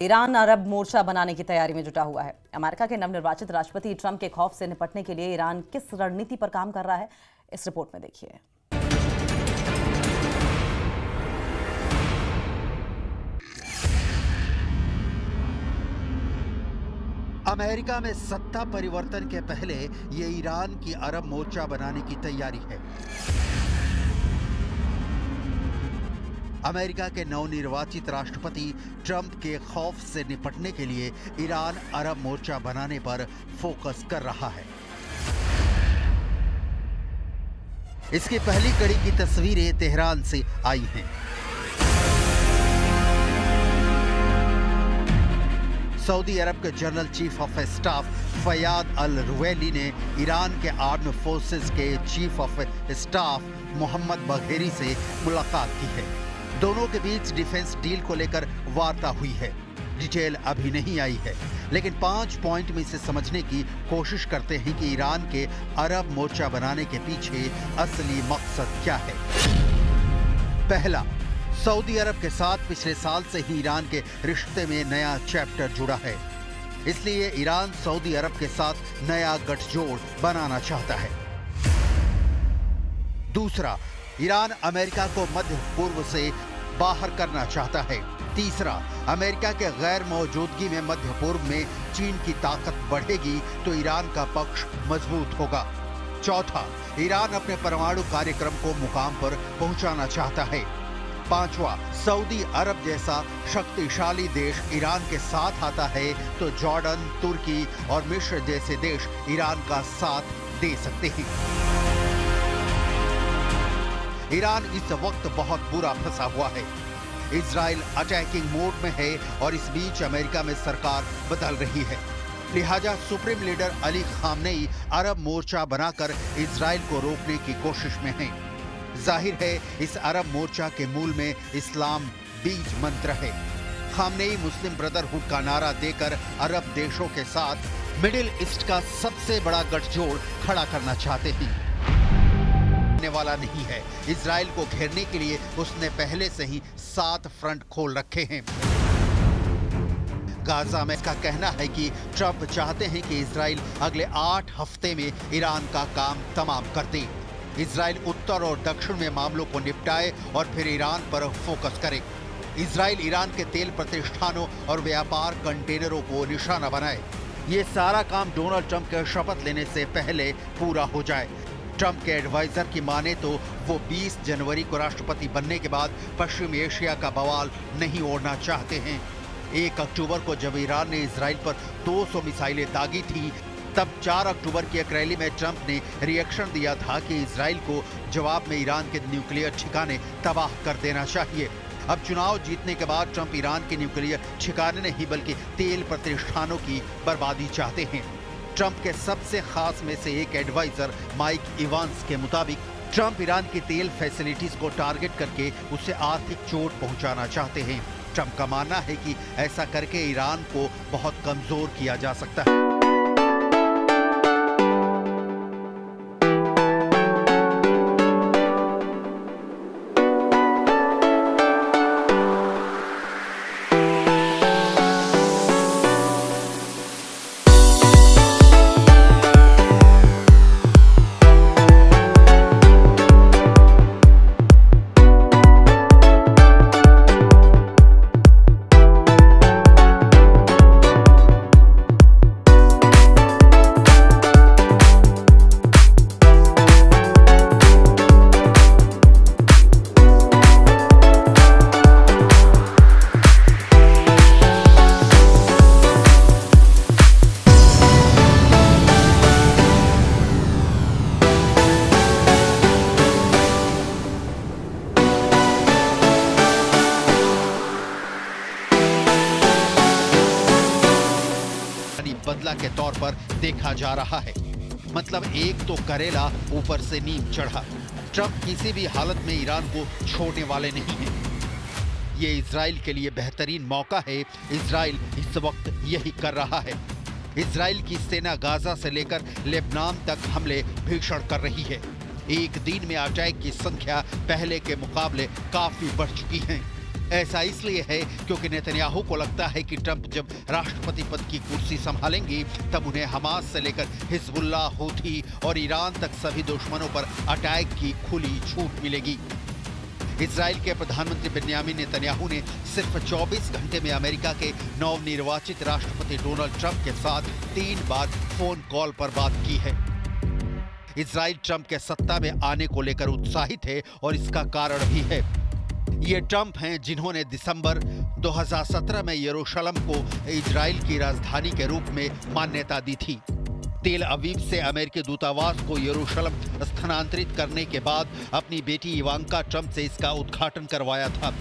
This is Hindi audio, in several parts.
ईरान अरब मोर्चा बनाने की तैयारी में जुटा हुआ है। अमेरिका के नवनिर्वाचित राष्ट्रपति ट्रंप के खौफ से निपटने के लिए ईरान किस रणनीति पर काम कर रहा है, इस रिपोर्ट में देखिए। अमेरिका में सत्ता परिवर्तन के पहले ये ईरान की अरब मोर्चा बनाने की तैयारी है। अमेरिका के नवनिर्वाचित राष्ट्रपति ट्रंप के खौफ से निपटने के लिए ईरान अरब मोर्चा बनाने पर फोकस कर रहा है। इसकी पहली कड़ी की तस्वीरें तेहरान से आई हैं। सऊदी अरब के general chief of staff Fayyad al Ruwaili ने ईरान के आर्म्ड फोर्सेस के chief of staff Mohammad Bagheri से मुलाकात की है। दोनों के बीच डिफेंस डील को लेकर वार्ता हुई है। डिटेल अभी नहीं आई है, लेकिन 5 पॉइंट में इसे समझने की कोशिश करते हैं कि ईरान के अरब मोर्चा बनाने के पीछे असली मकसद क्या है। पहला, सऊदी अरब के साथ पिछले साल से ही ईरान के रिश्ते में नया चैप्टर जुड़ा है, इसलिए ईरान सऊदी अरब के साथ नया गठजोड़ बनाना चाहता है। दूसरा, ईरान अमेरिका को मध्य पूर्व से बाहर करना चाहता है। तीसरा, अमेरिका के गैर मौजूदगी में मध्य पूर्व में चीन की ताकत बढ़ेगी तो ईरान का पक्ष मजबूत होगा। चौथा, ईरान अपने परमाणु कार्यक्रम को मुकाम पर पहुंचाना चाहता है। पांचवा, सऊदी अरब जैसा शक्तिशाली देश ईरान के साथ आता है तो जॉर्डन, तुर्की और मिस्र जैसे देश ईरान का साथ दे सकते हैं। ईरान इस वक्त बहुत बुरा फंसा हुआ है। इजराइल अटैकिंग मोड में है और इस बीच अमेरिका में सरकार बदल रही है। लिहाजा सुप्रीम लीडर अली खामनेई अरब मोर्चा बनाकर इजराइल को रोकने की कोशिश में हैं। जाहिर है इस अरब मोर्चा के मूल में इस्लाम बीज मंत्र है। खामनेई मुस्लिम ब्रदरहुड का नारा देकर अरब देशों के साथ मिडिल ईस्ट का सबसे बड़ा गठजोड़ खड़ा करना चाहते हैं। वाला नहीं है। इजराइल को घेरने के लिए उसने पहले से ही 7 फ्रंट खोल रखे हैं। गाजा में इसका कहना है कि ट्रंप चाहते हैं कि इजराइल अगले 8 हफ्ते में ईरान का काम तमाम कर दे। इजराइल उत्तर और दक्षिण में मामलों को निपटाए और फिर ईरान पर फोकस करे। इजराइल ईरान के तेल प्रतिष्ठानों और व्यापार कंटेनरों को निशाना बनाए। ये सारा काम डोनाल्ड ट्रंप के शपथ लेने से पहले पूरा हो जाए। ट्रंप के एडवाइजर की माने तो वो 20 जनवरी को राष्ट्रपति बनने के बाद पश्चिम एशिया का बवाल नहीं ओढ़ना चाहते हैं। 1 अक्टूबर को जब ईरान ने इजराइल पर 200 मिसाइलें दागी थी, तब 4 अक्टूबर की एक रैली में ट्रंप ने रिएक्शन दिया था कि इजराइल को जवाब में ईरान के न्यूक्लियर ठिकाने तबाह कर देना चाहिए। अब चुनाव जीतने के बाद ट्रंप ईरान के न्यूक्लियर ठिकाने नहीं बल्कि तेल प्रतिष्ठानों की बर्बादी चाहते हैं। ट्रंप के सबसे खास में से एक एडवाइजर माइक इवांस के मुताबिक ट्रंप ईरान की तेल फैसिलिटीज को टारगेट करके उसे आर्थिक चोट पहुंचाना चाहते हैं। ट्रंप का मानना है कि ऐसा करके ईरान को बहुत कमजोर किया जा सकता है। बदला के तौर पर देखा जा रहा है। मतलब एक तो करेला ऊपर से नीम चढ़ा। ट्रंप किसी भी हालत में ईरान को छोड़ने वाले नहीं हैं। ये इजराइल के लिए बेहतरीन मौका है। इजराइल इस वक्त यही कर रहा है। इजराइल की सेना गाजा से लेकर लेबनान तक हमले भीषण कर रही है। एक दिन में अटैक की संख्या पहले के मुकाबले काफी बढ़ चुकी है। ऐसा इसलिए है क्योंकि नेतन्याहू को लगता है कि ट्रंप जब राष्ट्रपति पद की कुर्सी संभालेंगे तब उन्हें हमास से लेकर हिजबुल्लाह, हूथी और ईरान तक सभी दुश्मनों पर अटैक की खुली छूट मिलेगी। इजराइल के प्रधानमंत्री बेन्यामिन नेतन्याहू ने सिर्फ 24 घंटे में अमेरिका के नवनिर्वाचित राष्ट्रपति डोनाल्ड ट्रंप के साथ 3 बार फोन कॉल पर बात की है। इजराइल ट्रंप के सत्ता में आने को लेकर उत्साहित है और इसका कारण भी है। ये ट्रंप हैं जिन्होंने दिसंबर 2017 में यरूशलेम को इजराइल की राजधानी के रूप में मान्यता दी थी। तेल अवीव से अमेरिकी दूतावास को यरूशलेम स्थानांतरित करने के बाद अपनी बेटी इवांका ट्रंप से इसका उद्घाटन करवाया था।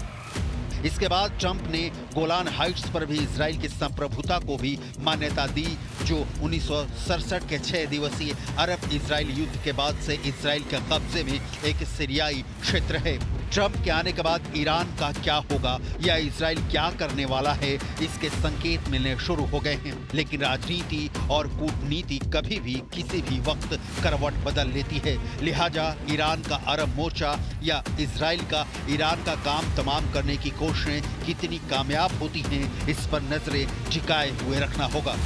इसके बाद ट्रंप ने गोलान हाइट्स पर भी इजराइल की संप्रभुता को भी मान्यता दी, जो 1967 के 6 दिवसीय अरब इजराइल युद्ध के बाद से इजराइल के कब्जे में एक सीरियाई क्षेत्र है। ट्रंप के आने के बाद ईरान का क्या होगा या इजराइल क्या करने वाला है, इसके संकेत मिलने शुरू हो गए हैं। लेकिन राजनीति और कूटनीति कभी भी किसी भी वक्त करवट बदल लेती है। लिहाजा ईरान का अरब मोर्चा या इजराइल का ईरान का काम तमाम करने की कोशिशें कितनी कामयाब होती हैं, इस पर नजरें टिकाए हुए रखना होगा।